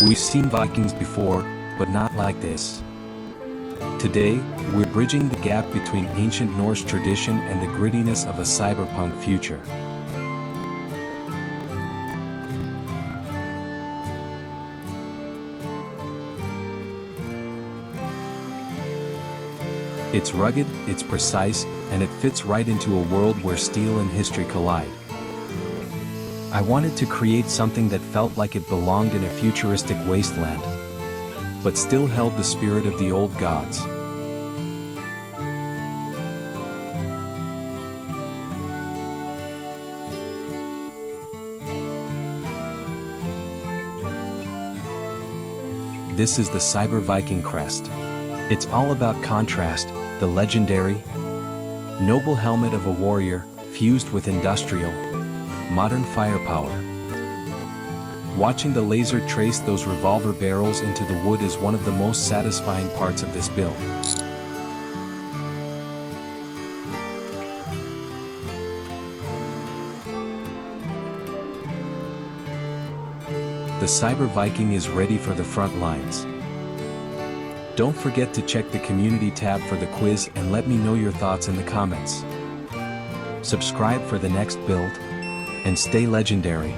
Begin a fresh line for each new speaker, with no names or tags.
We've seen Vikings before, but not like this. Today, we're bridging the gap between ancient Norse tradition and the grittiness of a cyberpunk future. It's rugged, it's precise, and it fits right into a world where steel and history collide. I wanted to create something that felt like it belonged in a futuristic wasteland, but still held the spirit of the old gods. This is the Cyber Viking Crest. It's all about contrast, the legendary, noble helmet of a warrior, fused with industrial, modern firepower. Watching the laser trace those revolver barrels into the wood is one of the most satisfying parts of this build. The Cyber Viking is ready for the front lines. Don't forget to check the community tab for the quiz and let me know your thoughts in the comments. Subscribe for the next build, and stay legendary.